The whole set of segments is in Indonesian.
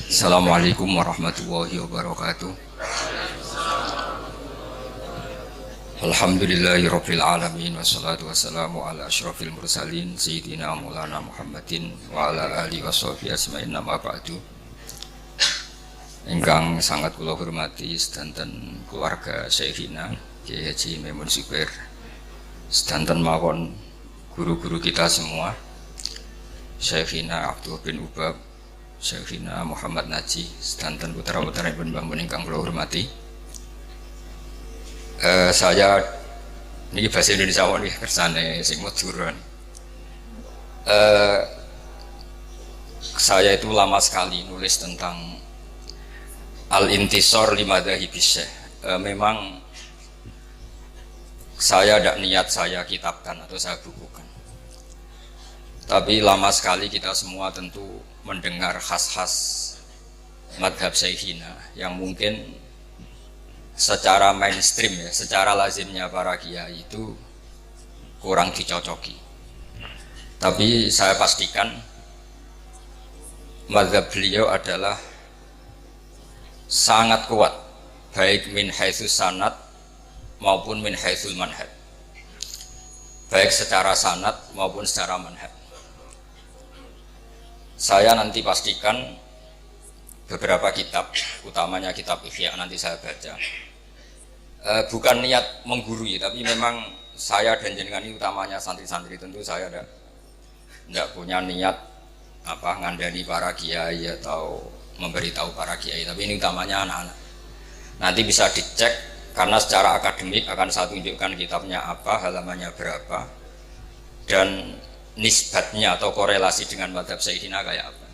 Assalamualaikum warahmatullahi wabarakatuh. Alhamdulillahirabbil alamin wassalatu wassalamu ala asyrafil mursalin sayyidina Maulana Muhammadin wa ala alihi washabihi ajmain amma ba'du. Ingkang sangat kula hormati sedanten keluarga Syekhina Kyai Haji Maimun Zubair, sedanten mawon guru-guru kita semua, Syekhina Abdul bin Ubab, Syekhina Muhammad Naji, sedanten putra-putra ibn bangun ingkang kula hormati. Saya ini bahasa Indonesia nih kersane sing majuran. Saya itu lama sekali nulis tentang Al-Intisar li Madhahibi Syekh. Memang saya tidak niat saya kitabkan atau saya bukukan. Tapi lama sekali kita semua tentu mendengar khas-khas madhab Syekhina yang mungkin secara mainstream ya, secara lazimnya para kiai itu kurang dicocoki. Tapi saya pastikan madhab beliau adalah sangat kuat, baik min haitsus sanad maupun min haitsul manhaj, baik secara sanad maupun secara manhaj. Saya nanti pastikan beberapa kitab, utamanya kitab Ihya nanti saya baca. Bukan niat menggurui, tapi memang saya dan jenengan ini utamanya santri-santri, tentu saya tidak punya niat ngandani para kiai atau memberitahu para kiai, tapi ini utamanya anak-anak. Nanti bisa dicek karena secara akademik akan saya tunjukkan kitabnya apa, halamannya berapa, dan nisbatnya atau korelasi dengan madhab Syekhina kayak apa.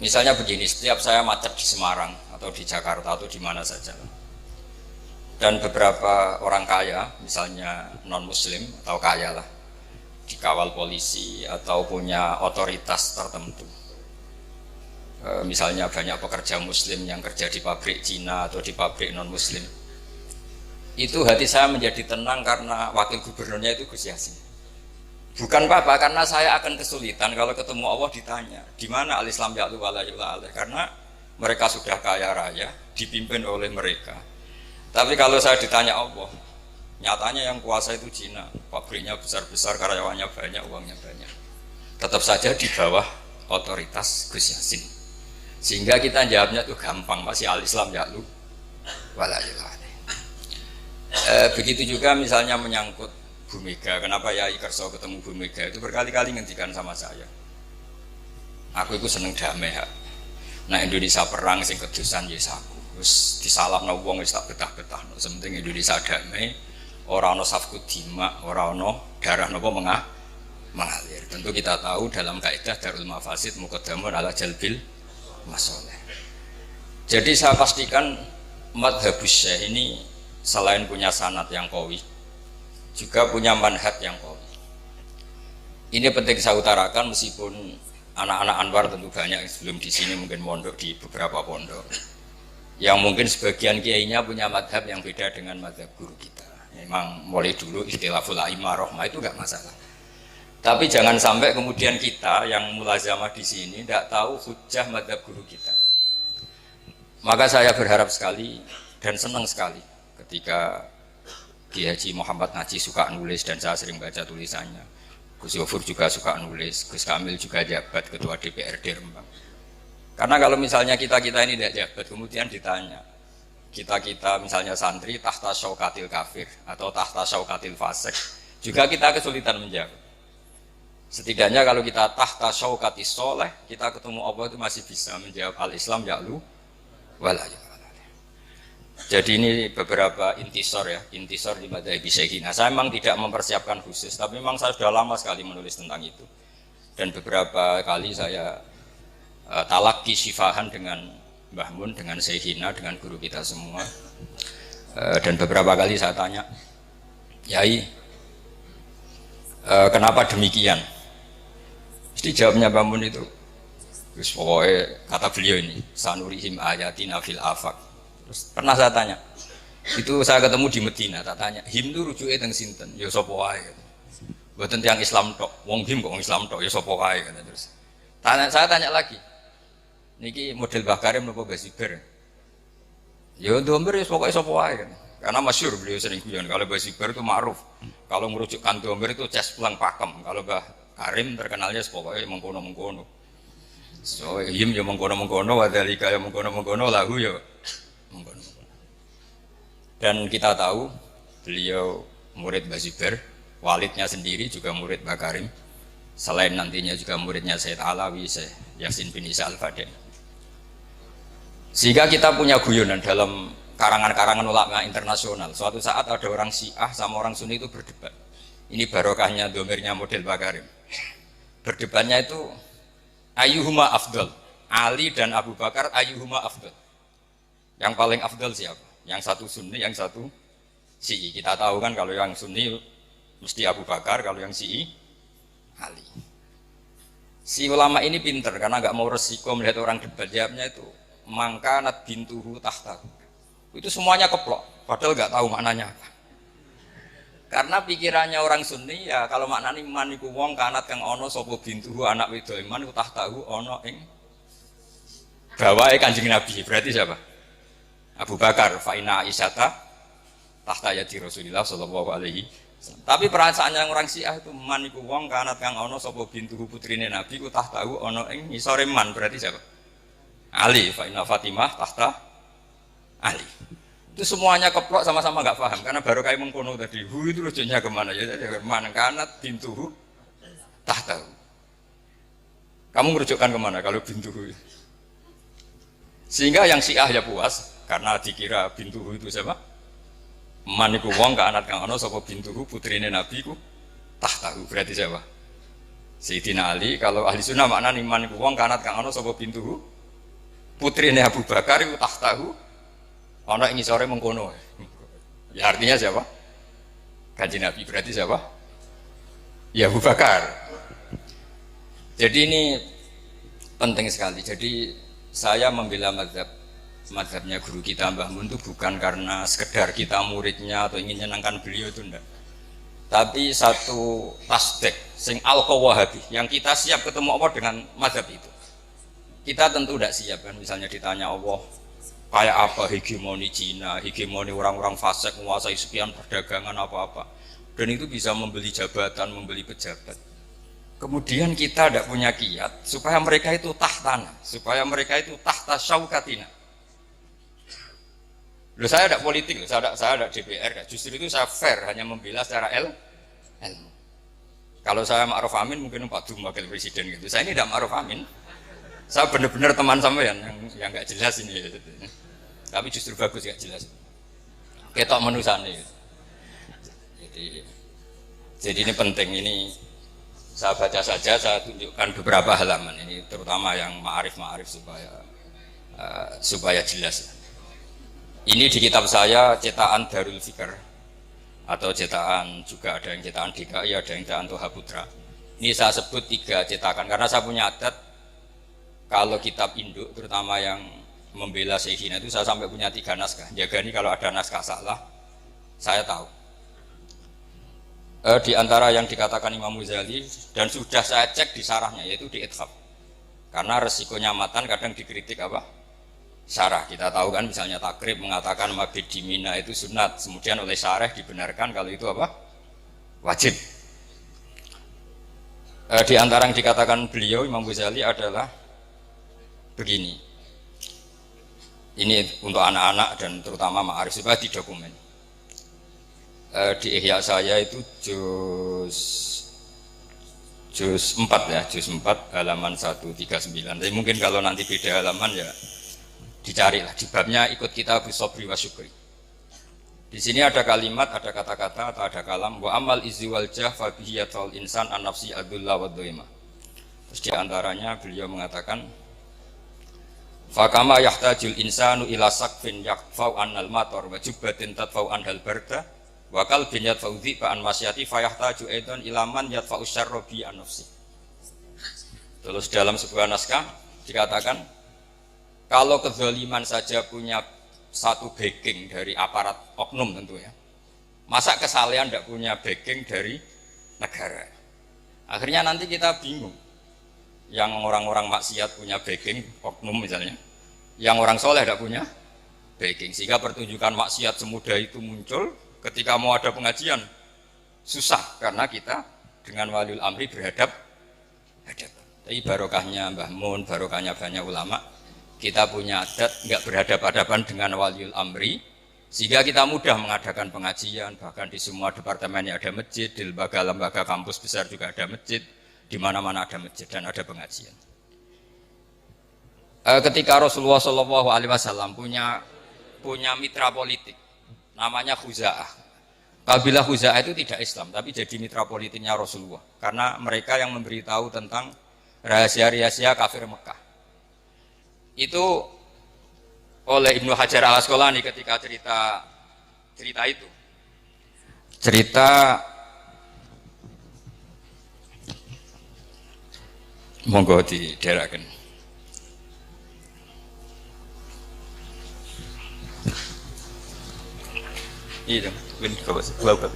Misalnya begini, setiap saya macet di Semarang atau di Jakarta atau di mana saja, dan beberapa orang kaya, misalnya non muslim atau kaya lah, dikawal polisi atau punya otoritas tertentu, misalnya banyak pekerja muslim yang kerja di pabrik Cina atau di pabrik non muslim, itu hati saya menjadi tenang karena wakil gubernurnya itu Gus Yasin. Bukan apa-apa, karena saya akan kesulitan kalau ketemu Allah ditanya di mana al-Islam ya'lu wa la yu'la alaih, karena mereka sudah kaya raya, dipimpin oleh mereka. Tapi kalau saya ditanya Allah, nyatanya yang kuasa itu Cina, pabriknya besar-besar, karyawannya banyak, uangnya banyak, tetap saja di bawah otoritas Gus Yasin. Sehingga kita jawabnya tuh gampang, masih al-Islam ya'lu wa la yu'la alaih. Begitu juga misalnya menyangkut Bu Mega, kenapa Yai Kerso ketemu Bu Mega itu berkali-kali ngendikan sama saya, aku itu seneng damai ya. Nah Indonesia perang sing kedusan yes aku terus disalahno wong wis tak betah-betah, sementing Indonesia damai, ora ono safku dima, ora ono darah napa mengalir. Tentu kita tahu dalam kaidah Darul Mafasid muqaddamun ala jalbil masalih. Jadi saya pastikan madhabus Syekh ini selain punya sanad yang qawi, juga punya manhaj yang qawi. Ini penting saya utarakan, meskipun anak-anak Anwar tentu banyak yang sebelum di sini mungkin mondok di beberapa pondok, yang mungkin sebagian kiainya punya madhab yang beda dengan madhab guru kita. Memang mulai dulu ikhtilaful a'immah rahmah itu enggak masalah. Tapi jangan sampai kemudian kita yang mulazamah di sini tidak tahu hujjah madhab guru kita. Maka saya berharap sekali dan senang sekali ketika Kyai Haji Muhammad Naji suka nulis dan saya sering baca tulisannya. Gus Yofur juga suka nulis, Gus Kamil juga jabat ketua DPRD Rembang. Karena kalau misalnya kita-kita ini tidak jabat, kemudian ditanya, kita-kita misalnya santri tahta syaukatil kafir atau tahta syaukatil fasik, juga kita kesulitan menjawab. Setidaknya kalau kita tahta syaukatis soleh, kita ketemu Allah itu masih bisa menjawab al-Islam ya'lu wa la yu'la. Jadi ini beberapa intisar ya, intisar di madhabi Syekhina. Saya memang tidak mempersiapkan khusus, tapi memang saya sudah lama sekali menulis tentang itu. Dan beberapa kali saya talaki sifahan dengan Mbah Mun, dengan Syekhina, dengan guru kita semua. Dan beberapa kali saya tanya, Yai, kenapa demikian? Mesti jawabnya Mbah Mun itu, terus pokoknya kata beliau ini, sanurihim ayatina fil afaq. Terus pernah saya tanya, itu saya ketemu di Medina, tak tanya, him itu rujuknya teng sinten, ya sapa wae. Mboten tiyang Islam tok, wong him kok wong Islam tok, ya sapa wae. Terus saya tanya lagi, Niki model Bakarim nopo Basiber. Ya domber ya pokoknya sapa wae kan. Karena masyhur beliau sering guyon kalau Basiber itu ma'ruf. Kalau merujukkan domber itu ces pulang pakem. Kalau Mbah Karim terkenalnya pokoknya mengkono-mengkono. So him ya mengkono-mengkono, wadalika ya mengkono-mengkono, lahu ya mengkono-mengkono. Dan kita tahu beliau murid Basiber, walidnya sendiri juga murid Mbah Karim. Selain nantinya juga muridnya Sayyid Alawi, Syekh Yasin bin Isa Al-Fadil. Sehingga kita punya guyonan dalam karangan-karangan ulama internasional. Suatu saat ada orang Syiah sama orang Sunni itu berdebat. Ini barokahnya domirnya model Bakarim. Berdebatnya itu ayyuhuma afdal, Ali dan Abu Bakar ayyuhuma afdal. Yang paling afdal siapa? Yang satu Sunni, yang satu Syi'i. Kita tahu kan kalau yang Sunni mesti Abu Bakar, kalau yang Syi'i Ali. Si ulama ini pinter karena nggak mau resiko melihat orang debat. Jawabnya itu mangkanat bintuhu tahtahu. Itu semuanya keplok, padahal nggak tahu maknanya apa. Karena pikirannya orang Sunni ya kalau maknanya iman iku wong kanat kang ono sapa bintuhu anak wedok iman iku tahtahu ono ing bawahe Kanjeng Nabi. Berarti siapa? Abu Bakar, fa inna Aisyata tahta yadi Rasulillah sallallahu alaihi wasallam. Tapi perasaannya orang Syiah itu man iku wong kanat kang ono sapa bintuhu putrine Nabi iku tahtahu ono ing ngisore man. Berarti siapa? Ali, fa inna Fatimah tahta Ali. Itu semuanya keplok sama-sama nggak paham karena baru kayak mengkono tadi. Hu itu rujunya kemana ya? Jadi man kanat bintuhu tahtahu. Kamu merujukkan kemana kalau bintuhu? Sehingga yang Syiah ya puas karena dikira bintuhu itu siapa? Man iku wong kanat kang ono sapa bintuhu putrine Nabi ku tahtahu. Berarti siapa? Sayyidina Ali. Kalau ahli sunnah maknanya man iku wong kanat kang ono sapa bintuhu putrine Abu Bakar itu tahtahu ono ing sore mengkono. Ya artinya siapa? Kanjeng Nabi. Berarti siapa? Ya Abu Bakar. Jadi ini penting sekali. Jadi saya membela mazhabnya guru kita Mbah Mun itu bukan karena sekedar kita muridnya atau ingin menyenangkan beliau itu enggak. Tapi satu tasdek sing al-qawahabi yang kita siap ketemu Allah dengan mazhab itu. Kita tentu tidak siap kan, misalnya ditanya Allah kayak apa hegemoni Cina, hegemoni orang-orang fasik menguasai sekian perdagangan apa-apa, dan itu bisa membeli jabatan, membeli pejabat. Kemudian kita tidak punya kiat supaya mereka itu tahtana, supaya mereka itu tahta syaukatina. Loh, saya tidak politik, saya tidak DPR, justru itu saya fair, hanya membela secara ilmu. Kalau saya Ma'ruf Amin mungkin Pak Dum wakil presiden gitu. Saya ini tidak Ma'ruf Amin. Saya benar-benar teman sampean yang nggak jelas ini, tapi justru bagus nggak jelas. Ketok menusane. Jadi ini penting, ini saya baca saja, saya tunjukkan beberapa halaman ini, terutama yang ma'arif supaya jelas. Ini di kitab saya cetakan Darul Fikr atau cetakan juga ada yang cetakan DKI, ada yang cetakan Toha Putra. Ini saya sebut 3 cetakan karena saya punya adat. Kalau kitab induk, terutama yang membela Syekhina itu saya sampai punya 3 naskah. Jaga ini kalau ada naskah salah, saya tahu. Di antara yang dikatakan Imam Ghazali dan sudah saya cek di sarahnya yaitu di Ithaf. Karena resikonya matan kadang dikritik apa? Syarah. Kita tahu kan misalnya Takrib mengatakan mabid di Mina itu sunat, kemudian oleh syarah dibenarkan kalau itu apa? Wajib. Di antara yang dikatakan beliau Imam Ghazali adalah begini, ini untuk anak-anak dan terutama ma'arif supaya di dokumen. Di ihya saya itu juz 4 ya, juz 4 halaman 139. Tapi mungkin kalau nanti beda halaman ya dicarilah di babnya ikut kitab Sobri wa Syukri. Di sini ada kalimat, ada kata-kata atau ada kalam wa amal izi wal jah fa bihi yatul insan an nafsi adulla wa dhaima. Terus di antaranya beliau mengatakan fakama yahtajul insanu ila saqfin yaqfau annal matar wa jubbatin tadfau anhal barda wa qalbin yadfau dhiba an masyati fayahtaju aidan ila man yadfau syarra bi an nafsi. Terus dalam sebuah naskah dikatakan kalau kezaliman saja punya satu backing dari aparat oknum tentu ya, masa kesalahan tidak punya backing dari negara. Akhirnya nanti kita bingung Yang orang-orang maksiat punya backing, oknum misalnya. Yang orang soleh tidak punya backing. Sehingga pertunjukan maksiat semudah itu muncul ketika mau ada pengajian. Susah karena kita dengan waliul amri berhadapan. Tapi barokahnya Mbah Mun, barokahnya banyak ulama, kita punya adat nggak berhadapan-hadapan dengan waliul amri, sehingga kita mudah mengadakan pengajian. Bahkan di semua departemen ada masjid, di lembaga-lembaga kampus besar juga ada masjid, di mana-mana ada masjid dan ada pengajian. Ketika Rasulullah SAW punya mitra politik, namanya Khuza'ah. Kabilah Khuza'ah itu tidak Islam, tapi jadi mitra politiknya Rasulullah, karena mereka yang memberitahu tentang rahasia-rahasia kafir Mekah. Itu oleh Ibnu Hajar Al Asqalani ketika cerita itu. Cerita monggo didherekaken. Iya, ben kok buka.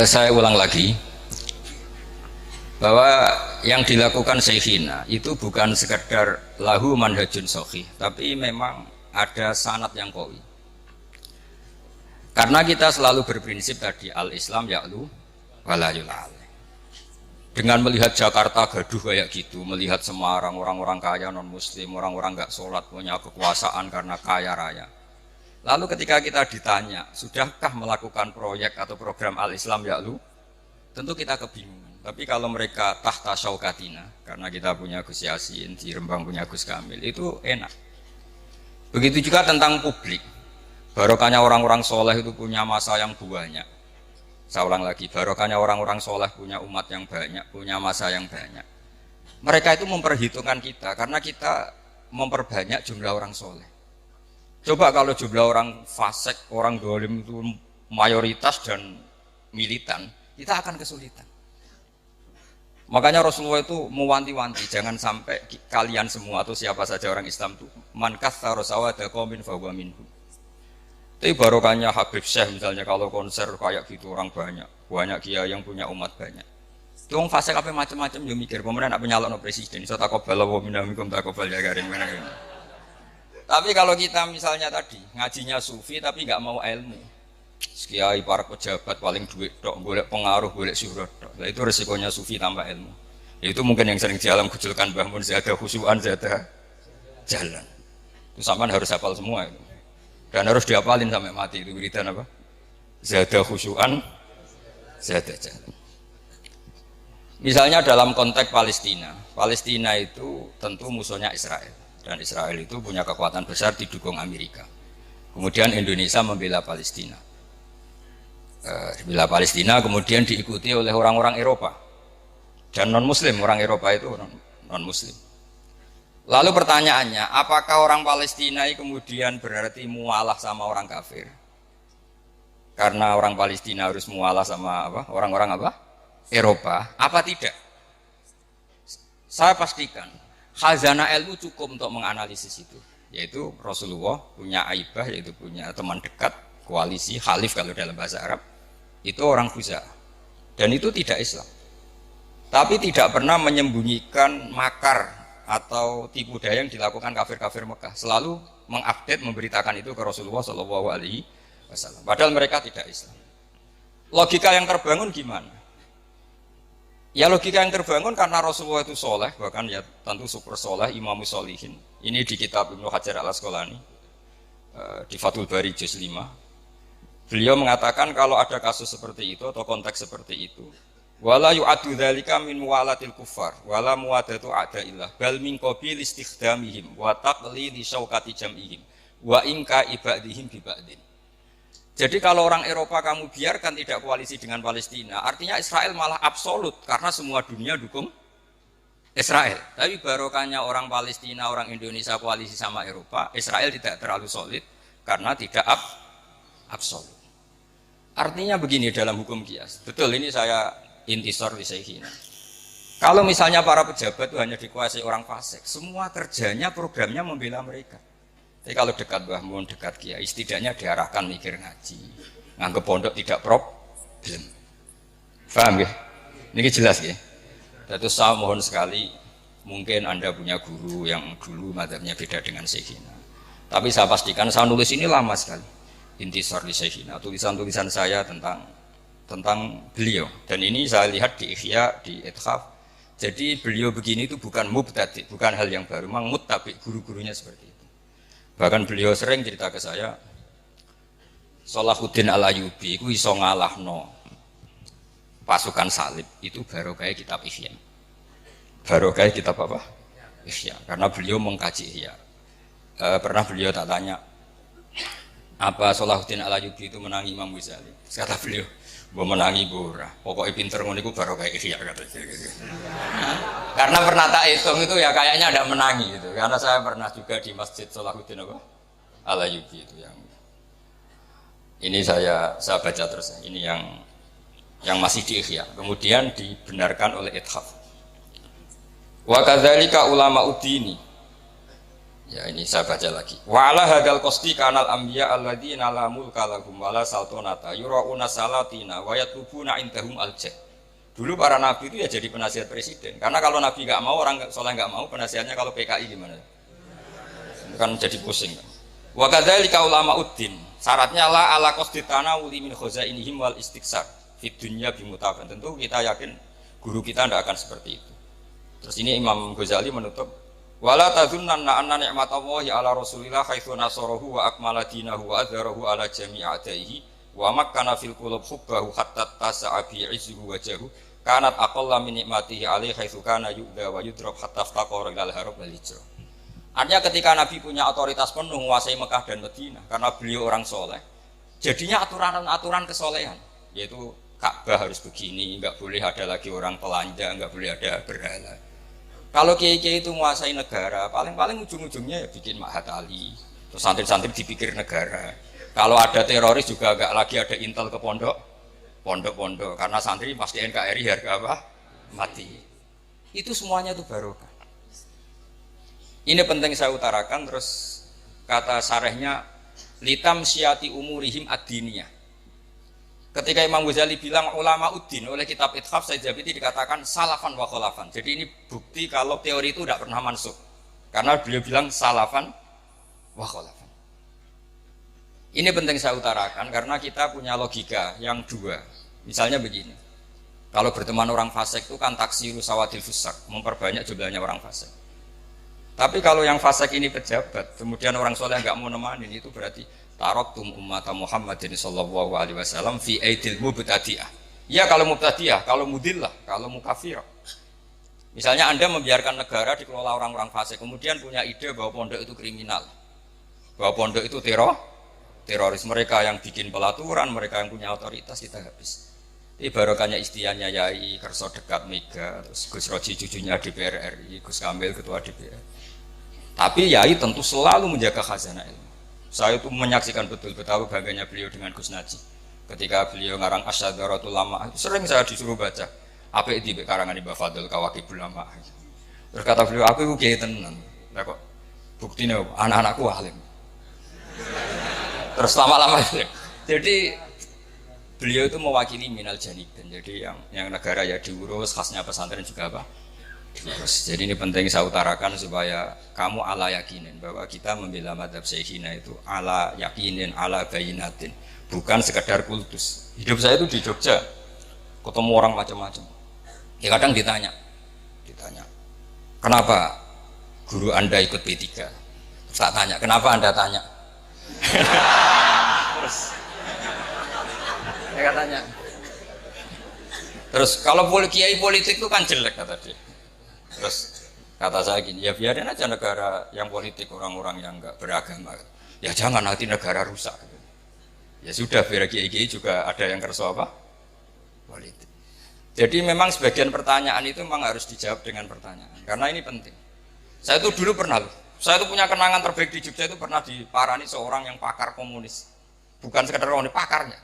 Saya ulang lagi bahwa yang dilakukan Syekhina itu bukan sekedar lahu manhajun sahih, tapi memang ada sanad yang qawi. Karena kita selalu berprinsip tadi al-Islam ya'lu wala yul'al. Dengan melihat Jakarta gaduh kayak gitu, melihat Semarang orang-orang kaya non muslim, orang-orang nggak sholat punya kekuasaan karena kaya raya. Lalu ketika kita ditanya, sudahkah melakukan proyek atau program al-Islam ya'lu? Tentu kita kebingungan. Tapi kalau mereka tahta syaukatina, karena kita punya Gus Yasin, di Rembang punya Gus Kamil, itu enak. Begitu juga tentang publik. Barokahnya orang-orang soleh itu punya masa yang banyak. Saya ulang lagi, barokahnya orang-orang soleh punya umat yang banyak, punya masa yang banyak. Mereka itu memperhitungkan kita, karena kita memperbanyak jumlah orang soleh. Coba kalau jumlah orang fasik, orang dolim itu mayoritas dan militan, kita akan kesulitan. Makanya Rasulullah itu mewanti-wanti, jangan sampai kalian semua atau siapa saja orang Islam itu man katsara sawada qaumin fahuwa minhum. Tapi barokahnya Habib Syekh misalnya kalau konser kayak gitu orang banyak kiai yang punya umat banyak. Itu orang fasik apa macam-macam yo mikir pemerintah nak penyalon presiden, iso takobal wa minkum takobal ya garing mana. Tapi kalau kita misalnya tadi ngajinya sufi tapi nggak mau ilmu, kiai para pejabat paling duit tok, golek pengaruh, golek syuhrat tok. Nah, itu resikonya sufi tambah ilmu. Itu mungkin yang sering di alam kecilkan bangun zada khusyuan zada jalan. Itu sampean harus hafal semua itu. Dan harus dihafalin sampai mati itu wiridan apa? Zada khusyuan zada jalan. Misalnya dalam konteks Palestina, Palestina itu tentu musuhnya Israel. Dan Israel itu punya kekuatan besar didukung Amerika. Kemudian Indonesia membela Palestina. Membela Palestina kemudian diikuti oleh orang-orang Eropa. Dan non-Muslim, orang Eropa itu non-Muslim. Lalu pertanyaannya, apakah orang Palestina kemudian berarti mualah sama orang kafir? Karena orang Palestina harus mualah sama apa? Orang-orang apa? Eropa. Apa tidak? Saya pastikan khazanah ilmu cukup untuk menganalisis itu, yaitu Rasulullah punya aibah, yaitu punya teman dekat, koalisi, khalif kalau dalam bahasa Arab, itu orang Khuza'ah. Dan itu tidak Islam. Tapi tidak pernah menyembunyikan makar atau tipu daya yang dilakukan kafir-kafir Mekah. Selalu mengupdate, memberitakan itu ke Rasulullah SAW. Padahal mereka tidak Islam. Logika yang terbangun gimana? Ya logika yang terbangun karena Rasulullah itu soleh, bahkan ya tentu super soleh, imamus solihin. Ini di kitab Ibnu Hajar Al Asqalani, di Fathul Bari Juz 5. Beliau mengatakan kalau ada kasus seperti itu atau konteks seperti itu, wala yu'addu dzalika min muwalatil kuffar wala muwadatu a'daillah bal min qabil istikhdamihim wa taqlili syaukati jam'ihim wa inka ibadihim bi ba'din. Jadi kalau orang Eropa kamu biarkan tidak koalisi dengan Palestina, artinya Israel malah absolut karena semua dunia dukung Israel. Tapi barokahnya orang Palestina, orang Indonesia koalisi sama Eropa, Israel tidak terlalu solid karena tidak absolut. Artinya begini dalam hukum qiyas. Betul, ini saya intisor li syekhina. Kalau misalnya para pejabat itu hanya dikuasai orang fasik, semua kerjanya, programnya membela mereka. Tapi kalau dekat Mbah Mun, dekat kiai, setidaknya diarahkan mikir ngaji, nganggep pondok tidak problem. Paham ya? Ini jelas ya. Terus saya mohon sekali, mungkin Anda punya guru yang dulu mazhabnya beda dengan syekhina. Tapi saya pastikan saya nulis ini lama sekali. Intisar li syekhina, tulisan-tulisan saya tentang beliau. Dan ini saya lihat di Ihya, di Ithaf. Jadi beliau begini itu bukan mubtadi, bukan hal yang baru, memang muttabi, guru-gurunya seperti itu. Bahkan beliau sering cerita ke saya, Salahuddin Al-Ayyubi itu iso ngalahno pasukan salib, itu barokah kitab Ihya. Barokah kitab apa? Ihya, karena beliau mengkaji Ihya. Pernah beliau tak tanya, apa Salahuddin Al-Ayyubi itu menangi Imam Ghazali? Kata beliau, "Mbok menangi ora. Pokoknya pinter ngono iku baru kayak Ihya," katanya. Karena pernah tak hitung itu ya kayaknya ada menangi gitu. Karena saya pernah juga di Masjid Salahuddin Al-Ayyubi itu yang ini saya baca terus. Ini yang masih di Ihya. Kemudian dibenarkan oleh Ithaf. Wa kadzalika ulama udini. Ya ini saya baca lagi. Wa ala hadal qasti kanal anbiya alladzina la mulka lahum wala saltanata yurauna salatina wa yatlubuna indahum al-jah. Dulu para nabi itu ya jadi penasihat presiden. Karena kalau nabi enggak mau, orang soleh enggak mau, penasihatnya kalau PKI gimana? Kan jadi pusing kan. Wa kadzalika ulama uddin. Syaratnya la ala qasti tanawuli min khazainihim wal istiksar fid dunya bimutafan. Tentu kita yakin guru kita tidak akan seperti itu. Terus ini Imam Ghazali menutup wala tazunnanna anna ni'matallahi ala rasulillah haitsu nasarahu wa akmala dinahu wa adzharahu ala jami'i a'daihi wa makkana fil qulub hubbahu hatta tasa'a bi 'izzihi wajhahu kanat aqalla min ni'matihi alaihi haitsu kana yu'dha wa yudrab hatta faqara ilal harab wal hijrah. Artinya ketika Nabi punya otoritas penuh menguasai Mekah dan Madinah karena beliau orang soleh, jadinya aturan-aturan kesolehan, yaitu Ka'bah harus begini, enggak boleh ada lagi orang telanjang, enggak boleh ada berhala. Kalau kiai-kiai itu menguasai negara, paling-paling ujung-ujungnya ya bikin Mahat Ali, terus santri-santri dipikir negara. Kalau ada teroris juga agak lagi ada intel ke pondok-pondok, karena santri pasti NKRI harga apa? Mati. Itu semuanya itu barokah. Ini penting saya utarakan, terus kata sarehnya litam syati umurihim ad-diniyah. Ketika Imam Ghazali bilang ulama uddin oleh kitab Ithaf Sayyid dikatakan salafan wa kholafan. Jadi ini bukti kalau teori itu tidak pernah mansukh. Karena beliau bilang salafan wa kholafan. Ini penting saya utarakan karena kita punya logika yang dua. Misalnya begini. Kalau berteman orang fasik itu kan taksiru sawadil fusak, memperbanyak jumlahnya orang fasik. Tapi kalau yang fasik ini pejabat, kemudian orang soleh nggak mau nemanin, itu berarti taraktum ummata Muhammadin sallallahu alaihi wasallam fi aidil mubtadi'ah. Ya kalau mubtadi'ah, kalau mudillah, kalau mukafirah. Misalnya Anda membiarkan negara dikelola orang-orang fasik, kemudian punya ide bahwa pondok itu kriminal, bahwa pondok itu teroris, mereka yang bikin pelaturan, mereka yang punya otoritas, kita habis. Ini barokahnya istiannya Yai Kerso dekat Mega, terus Gus Roji cucunya DPR RI, Gus Kamil ketua DPR. Tapi Yai tentu selalu menjaga khazanah ilmu. Saya itu menyaksikan betul betapa bangganya beliau dengan Gus Naji. Ketika beliau ngarang Asyadaratul Lama, sering saya disuruh baca. Apa itu di karangan Mbah Fadl Kawakibul Lama. Terus kata beliau, aku itu kiai tenan. Lah kok buktinya anak-anakku alim. Terus lama-lama jadi beliau itu mewakili minal janibin. Jadi yang negara ya diurus, khasnya pesantren juga apa? Jadi ini penting saya utarakan supaya kamu ala yakinin bahwa kita membela madhab syekhina itu ala yakinin, ala bayinatin, bukan sekedar kultus. Hidup saya itu di Jogja, ketemu orang macam-macam. Ya kadang ditanya, kenapa guru Anda ikut P3? Terus tak tanya, kenapa Anda tanya? Terus ya katanya. Terus kalau kiai politik itu kan jelek kata dia. Terus kata saya gini, ya biarin aja negara yang politik orang-orang yang enggak beragama. Ya jangan nanti negara rusak. Ya sudah, biar kiai-kiai juga ada yang kerso apa? Politik. Jadi memang sebagian pertanyaan itu memang harus dijawab dengan pertanyaan, karena ini penting. Saya itu dulu pernah loh, saya itu punya kenangan terbaik di Jogja itu pernah diparani seorang yang pakar komunis, bukan sekedar komunis, pakarnya.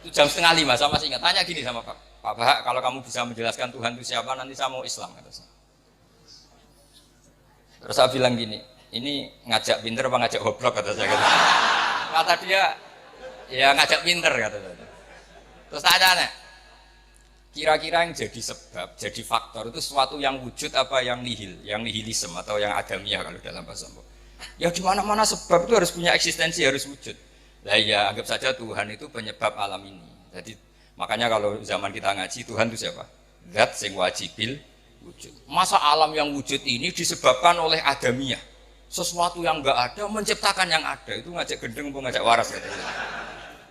Itu jam 4:30 saya masih ingat, tanya gini sama Pak Bahak, kalau kamu bisa menjelaskan Tuhan itu siapa, nanti saya mau Islam, kata saya. Terus saya bilang gini, ini ngajak pinter apa ngajak goblok, kata saya gitu. Kata dia, ya ngajak pinter, kata saya. Terus tanya, kira-kira yang jadi sebab, jadi faktor itu sesuatu yang wujud apa yang nihil, yang nihilisme atau yang adamiah kalau dalam bahasa Mbok. Ya di mana-mana sebab itu harus punya eksistensi, harus wujud. Lah ya anggap saja Tuhan itu penyebab alam ini. Jadi makanya kalau zaman kita ngaji Tuhan itu siapa? Zat sing wajibil wujud. Masa alam yang wujud ini disebabkan oleh adamiah? Sesuatu yang enggak ada menciptakan yang ada. Itu ngajak gendeng apa ngajak waras katanya.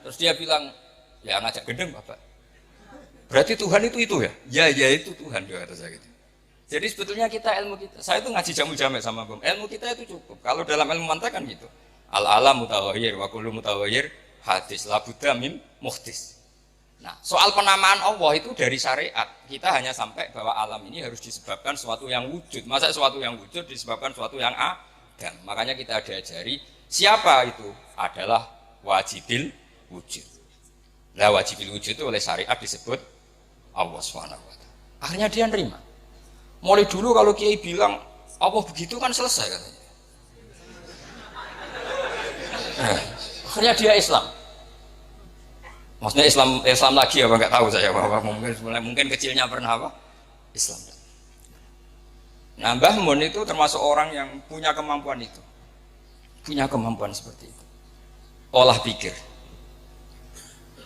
Terus dia bilang, ya ngajak gendeng Bapak. Berarti Tuhan itu ya? Ya itu Tuhan juga kata saya gitu. Jadi sebetulnya kita ilmu kita, saya itu ngaji jamu-jamek sama Bom. Ilmu kita itu cukup. Kalau dalam ilmu mantek kan gitu. Al-alam mutawayyir wa kullu mutawayyir hadis la budda min muhdis. Nah, soal penamaan Allah itu dari syariat. Kita hanya sampai bahwa alam ini harus disebabkan sesuatu yang wujud. Masa sesuatu yang wujud disebabkan sesuatu yang ada. Makanya kita diajari siapa itu adalah wajibil wujud. Nah, wajibil wujud itu oleh syariat disebut Allah SWT. Akhirnya dia nerima. Mulai dulu kalau Kiai bilang Allah begitu kan selesai katanya. Akhirnya dia Islam. Maksudnya Islam lagi apa nggak tahu saya, bahwa mungkin kecilnya pernah apa Islam. Nah, Mbah Mun itu termasuk orang yang punya kemampuan itu, punya kemampuan seperti itu, olah pikir.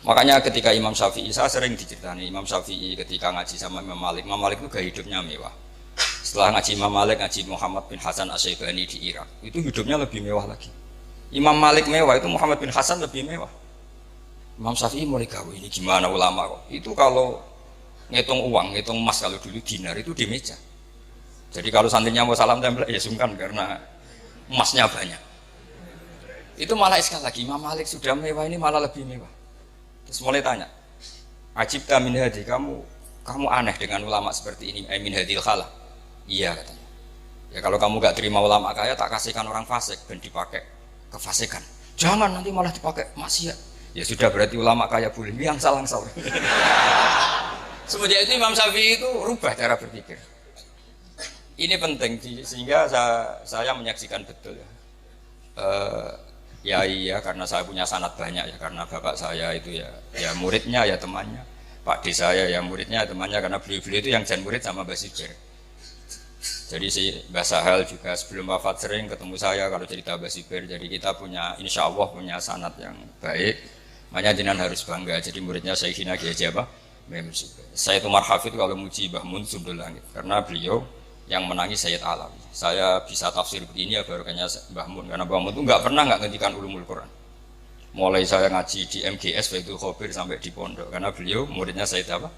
Makanya ketika Imam Syafi'i, saya sering diceritani Imam Syafi'i ketika ngaji sama Imam Malik itu gaya hidupnya mewah. Setelah ngaji Imam Malik, ngaji Muhammad bin Hasan Asy-Syaibani di Irak, itu hidupnya lebih mewah lagi. Imam Malik mewah, itu Muhammad bin Hasan lebih mewah. Imam Syafi'i mulai gawe ini gimana ulama kok? Itu kalau ngitung uang, ngitung emas kalau dulu dinar itu di meja. Jadi kalau santrinya mau salam tempel ya sungkan karena emasnya banyak. Itu malah sekali lagi Imam Malik sudah mewah ini malah lebih mewah. Terus mulai tanya, Ajibta min hadi, kamu aneh dengan ulama seperti ini, min hadil khala. Iya katanya. Ya kalau kamu gak terima ulama kaya tak kasihkan orang fasik dan dipakai kefasikan. Jangan nanti malah dipakai maksiat. Ya sudah berarti ulama kaya boleh langsal. Semenjak itu Imam Syafi'i itu rubah cara berpikir. Ini penting sehingga saya menyaksikan betul ya. Iya karena saya punya sanad banyak ya, karena bapak saya itu ya muridnya ya temannya, Pak D saya ya muridnya temannya, karena beliau-beliau itu yang jan murid sama Mbah Sibir. Jadi si Mbah Sahal juga sebelum wafat sering ketemu saya kalau cerita Mbah Sibir. Jadi kita punya insya Allah punya sanad yang baik. Makanya jenengan harus bangga. Jadi muridnya Syekhina Kiai apa? Memang Sibir. Saya Umar Hafid kalau muji Mbah Mun Sundul Langit karena beliau yang menangi Sayyid Alawi. Saya bisa tafsir begini ya baru kayaknya Mbah Mun, karena Mbah Mun itu nggak pernah nggak ngendikan ulumul Quran. Mulai saya ngaji di MGS Faidul Khobir sampai di pondok, karena beliau muridnya Sayyid apa?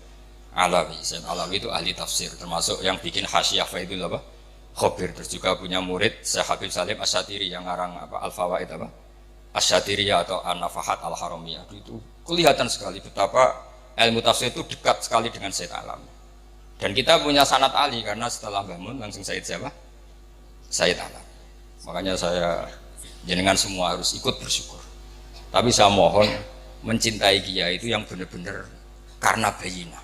Alawi. Sayyid Alawi itu ahli tafsir, termasuk yang bikin Hasyiah Faidul apa? Khobir. Terus juga punya murid Syekh Habib Salim Asy-Syatiri yang ngarang apa? Al-Fawaid apa? Asy-Syatiriyah atau An-Nafahat Al-Haramiyah. Itu kelihatan sekali betapa ilmu tafsir itu dekat sekali dengan Sayyid Alawi. Dan kita punya sanad Ali karena setelah bangun langsung Sayyid siapa? Sayyid Alawi. Makanya saya jenengan semua harus ikut bersyukur. Tapi saya mohon mencintai kiai itu yang benar-benar karena bayinah.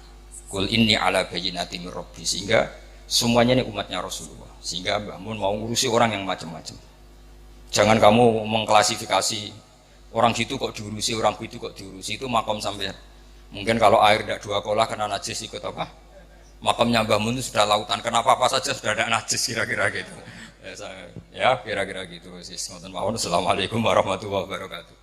Qul inni ala bayyinati mir rabbi, sehingga semuanya ini umatnya Rasulullah. Sehingga Mbah Mun mau ngurusi orang yang macam-macam. Jangan kamu mengklasifikasi orang gitu kok diurusi, orang itu kok diurusi, itu makom sampai. Mungkin kalau air tidak 2 kolah kena najis ikut apa? Makamnya Mbah Mun itu sudah lautan, kenapa apa saja sudah ada najis kira-kira gitu. Ya kira-kira gitu. Assalamualaikum warahmatullahi wabarakatuh.